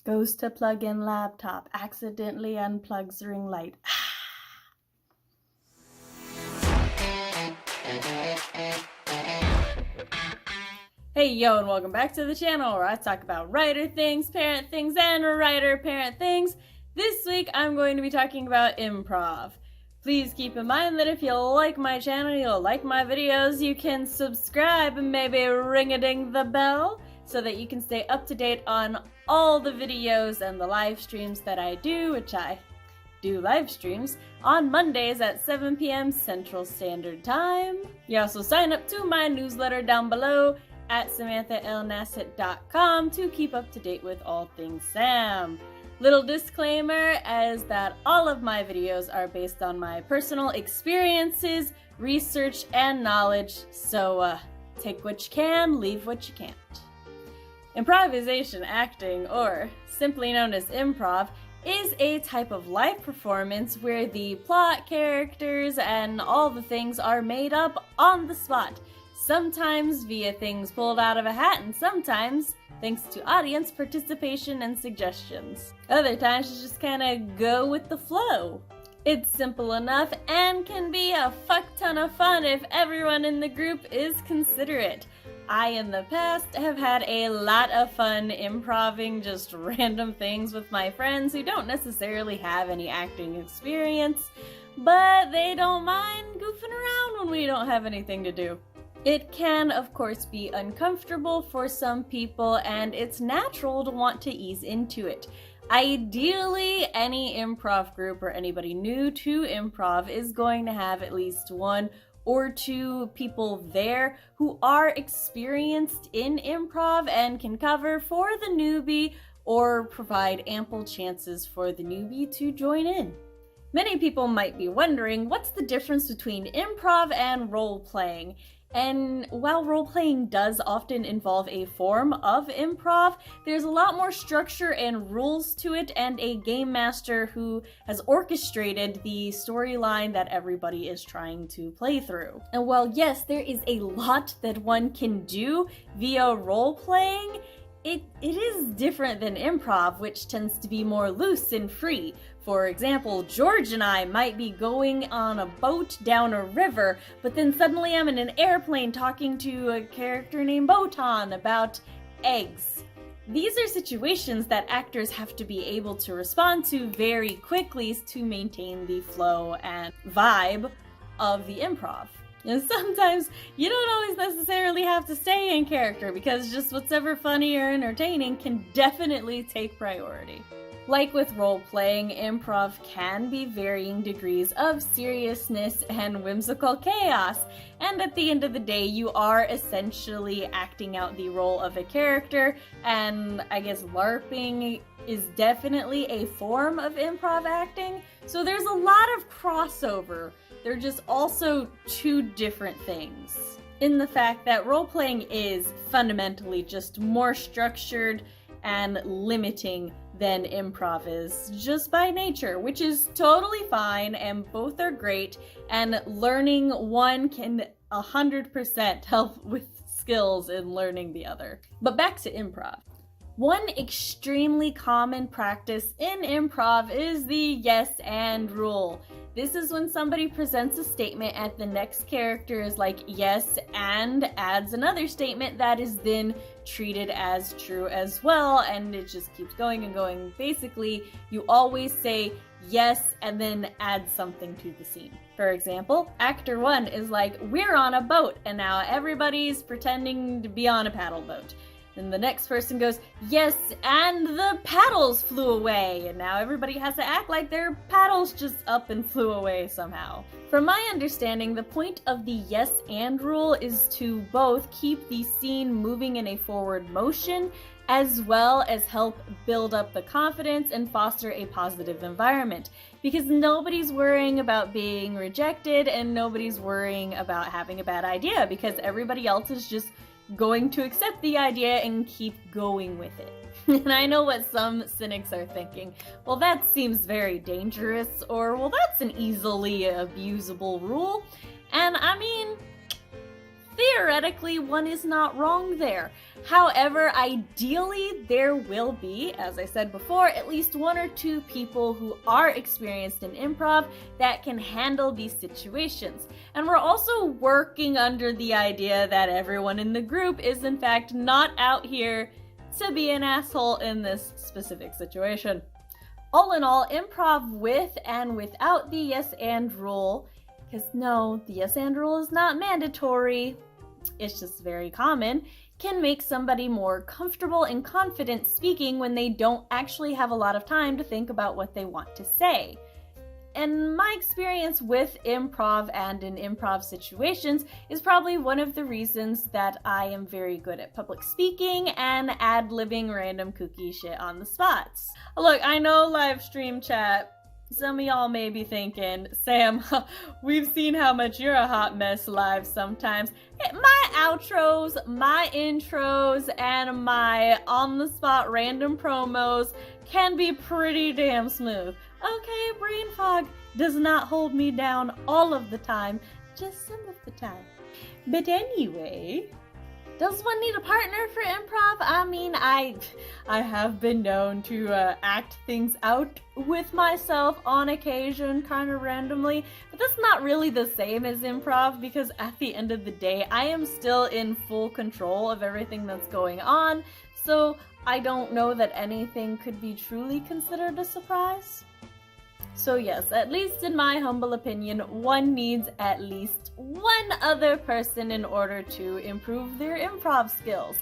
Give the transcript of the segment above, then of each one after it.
Goes to plug in laptop, accidentally unplugs ring light. Hey yo, and welcome back to the channel where I talk about writer things, parent things, and writer-parent things. This week I'm going to be talking about improv. Please keep in mind that if you like my channel, you'll like my videos, you can subscribe and maybe ring-a-ding the bell so that you can stay up to date on all the videos and the live streams that I do, which I do live streams on Mondays at 7 p.m. Central Standard Time. You also sign up to my newsletter down below at samanthaalnasset.com to keep up to date with all things Sam. Little disclaimer as that all of my videos are based on my personal experiences, research, and knowledge, so take what you can, leave what you can't. Improvisation acting, or simply known as improv, is a type of live performance where the plot, characters, and all the things are made up on the spot. Sometimes via things pulled out of a hat, and sometimes thanks to audience participation and suggestions. Other times you just kind of go with the flow. It's simple enough and can be a fuck ton of fun if everyone in the group is considerate. I, in the past, have had a lot of fun improving just random things with my friends who don't necessarily have any acting experience, but they don't mind goofing around when we don't have anything to do. It can, of course, be uncomfortable for some people, and it's natural to want to ease into it. Ideally, any improv group or anybody new to improv is going to have at least one or two people there who are experienced in improv and can cover for the newbie or provide ample chances for the newbie to join in. Many people might be wondering, what's the difference between improv and role-playing? And while role-playing does often involve a form of improv, there's a lot more structure and rules to it, and a game master who has orchestrated the storyline that everybody is trying to play through. And while yes, there is a lot that one can do via role-playing, it is different than improv, which tends to be more loose and free. For example, George and I might be going on a boat down a river, but then suddenly I'm in an airplane talking to a character named Botan about eggs. These are situations that actors have to be able to respond to very quickly to maintain the flow and vibe of the improv. And sometimes you don't always necessarily have to stay in character because just whatever funny or entertaining can definitely take priority. Like with role-playing, improv can be varying degrees of seriousness and whimsical chaos, and at the end of the day, you are essentially acting out the role of a character, and I guess LARPing is definitely a form of improv acting, so there's a lot of crossover. They're just also two different things, in the fact that role-playing is fundamentally just more structured and limiting than improv is, just by nature, which is totally fine, and both are great, and learning one can 100% help with skills in learning the other. But back to improv. One extremely common practice in improv is the yes and rule. This is when somebody presents a statement and the next character is like yes and adds another statement that is then treated as true as well, and it just keeps going and going. Basically, you always say yes and then add something to the scene. For example, actor 1 is like, we're on a boat, and now everybody's pretending to be on a paddle boat. And the next person goes, yes, and the paddles flew away. And now everybody has to act like their paddles just up and flew away somehow. From my understanding, the point of the yes and rule is to both keep the scene moving in a forward motion, as well as help build up the confidence and foster a positive environment. Because nobody's worrying about being rejected, and nobody's worrying about having a bad idea, because everybody else is just going to accept the idea and keep going with it. And I know what some cynics are thinking. Well, that seems very dangerous, or well, that's an easily abusable rule. And I mean, theoretically, one is not wrong there. However, ideally, there will be, as I said before, at least one or two people who are experienced in improv that can handle these situations. And we're also working under the idea that everyone in the group is in fact not out here to be an asshole in this specific situation. All in all, improv with and without the yes and rule, because no, the yes and rule is not mandatory, it's just very common, can make somebody more comfortable and confident speaking when they don't actually have a lot of time to think about what they want to say. And my experience with improv and in improv situations is probably one of the reasons that I am very good at public speaking and ad-libbing random kooky shit on the spots. Look, I know live stream chat, some of y'all may be thinking, Sam, we've seen how much you're a hot mess live sometimes. My outros, my intros, and my on-the-spot random promos can be pretty damn smooth. Okay, brain fog does not hold me down all of the time, just some of the time. But anyway, does one need a partner for improv? I mean, I have been known to act things out with myself on occasion, kind of randomly, but that's not really the same as improv because at the end of the day, I am still in full control of everything that's going on, so I don't know that anything could be truly considered a surprise. So yes, at least in my humble opinion, one needs at least one other person in order to improve their improv skills.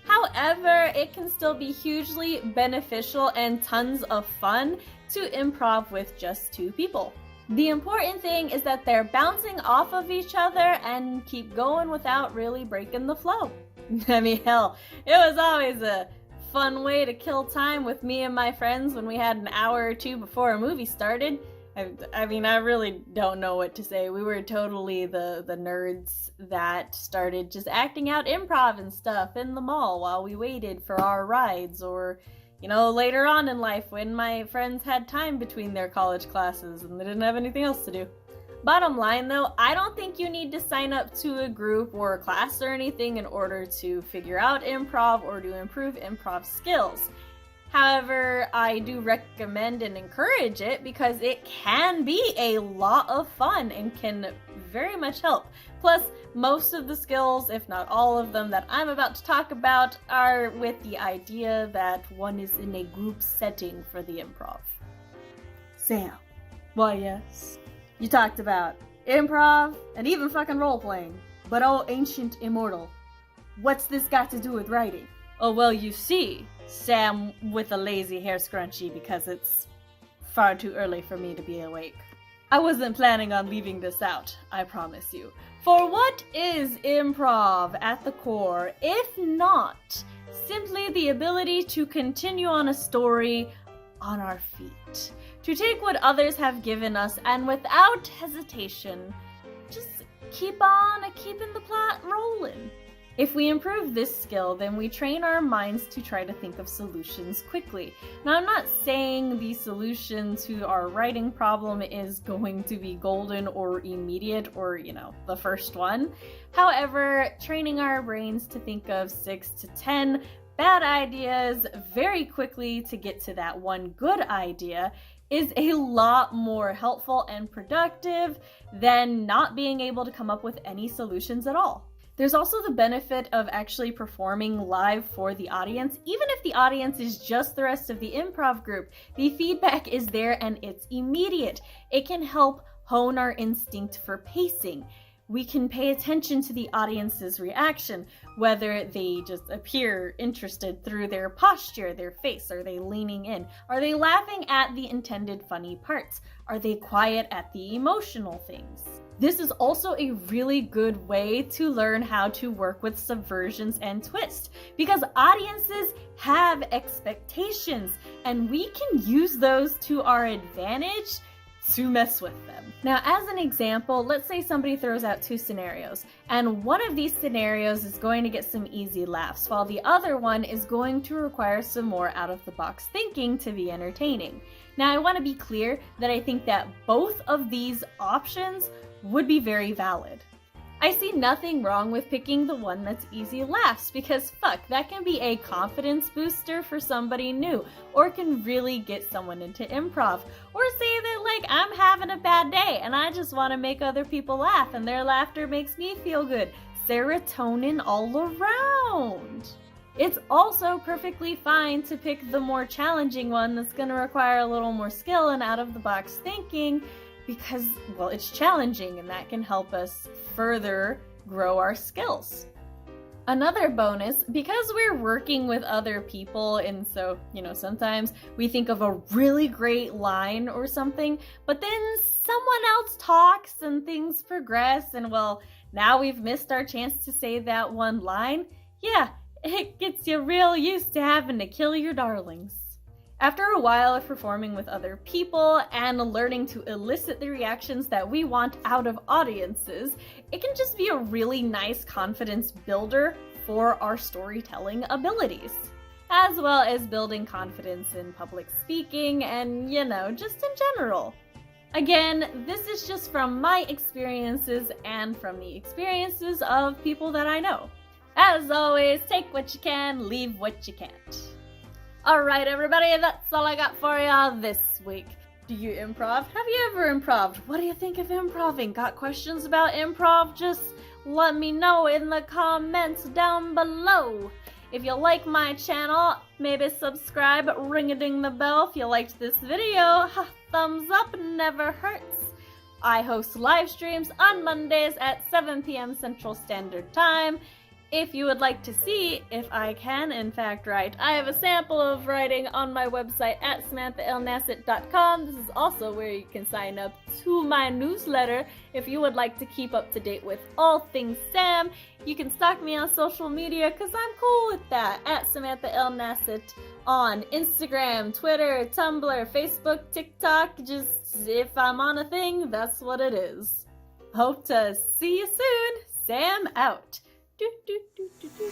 However, it can still be hugely beneficial and tons of fun to improv with just two people. The important thing is that they're bouncing off of each other and keep going without really breaking the flow. I mean, hell, it was always a fun way to kill time with me and my friends when we had an hour or two before a movie started. I mean, I really don't know what to say. We were totally the nerds that started just acting out improv and stuff in the mall while we waited for our rides, or, you know, later on in life when my friends had time between their college classes and they didn't have anything else to do. Bottom line though, I don't think you need to sign up to a group or a class or anything in order to figure out improv or to improve improv skills. However, I do recommend and encourage it because it can be a lot of fun and can very much help. Plus, most of the skills, if not all of them, that I'm about to talk about are with the idea that one is in a group setting for the improv. Sam, why yes. You talked about improv and even fucking role-playing, but oh ancient immortal, what's this got to do with writing? Oh well, you see, Sam with a lazy hair scrunchie because it's far too early for me to be awake. I wasn't planning on leaving this out, I promise you. For what is improv at the core, if not simply the ability to continue on a story on our feet? To take what others have given us and without hesitation, just keep on keeping the plot rolling. If we improve this skill, then we train our minds to try to think of solutions quickly. Now, I'm not saying the solution to our writing problem is going to be golden or immediate or, you know, the first one. However, training our brains to think of 6 to 10 bad ideas very quickly to get to that one good idea is a lot more helpful and productive than not being able to come up with any solutions at all. There's also the benefit of actually performing live for the audience. Even if the audience is just the rest of the improv group, the feedback is there and it's immediate. It can help hone our instinct for pacing. We can pay attention to the audience's reaction, whether they just appear interested through their posture, their face. Are they leaning in? Are they laughing at the intended funny parts? Are they quiet at the emotional things? This is also a really good way to learn how to work with subversions and twists, because audiences have expectations and we can use those to our advantage to mess with them. Now, as an example, let's say somebody throws out 2 scenarios, and one of these scenarios is going to get some easy laughs, while the other one is going to require some more out-of-the-box thinking to be entertaining. Now, I want to be clear that I think that both of these options would be very valid. I see nothing wrong with picking the one that's easy laughs, because fuck, that can be a confidence booster for somebody new, or can really get someone into improv. Or say that like I'm having a bad day and I just want to make other people laugh and their laughter makes me feel good. Serotonin all around. It's also perfectly fine to pick the more challenging one that's going to require a little more skill and out-of-the-box thinking, because, well, it's challenging and that can help us further grow our skills. Another bonus, because we're working with other people, and so, sometimes we think of a really great line or something, but then someone else talks and things progress, and well, now we've missed our chance to say that one line. Yeah, it gets you real used to having to kill your darlings. After a while of performing with other people and learning to elicit the reactions that we want out of audiences, it can just be a really nice confidence builder for our storytelling abilities, as well as building confidence in public speaking and, just in general. Again, this is just from my experiences and from the experiences of people that I know. As always, take what you can, leave what you can't. Alright everybody, that's all I got for y'all this week. Do you improv? Have you ever improved? What do you think of improving? Got questions about improv? Just let me know in the comments down below. If you like my channel, maybe subscribe, ring-a-ding the bell if you liked this video. Thumbs up never hurts. I host live streams on Mondays at 7 p.m. Central Standard Time. If you would like to see if I can, in fact, write, I have a sample of writing on my website at samanthaalnasset.com. This is also where you can sign up to my newsletter if you would like to keep up to date with all things Sam. You can stalk me on social media because I'm cool with that, at SamanthaAlNasset on Instagram, Twitter, Tumblr, Facebook, TikTok. Just if I'm on a thing, that's what it is. Hope to see you soon. Sam out. Do, do, do, do, do.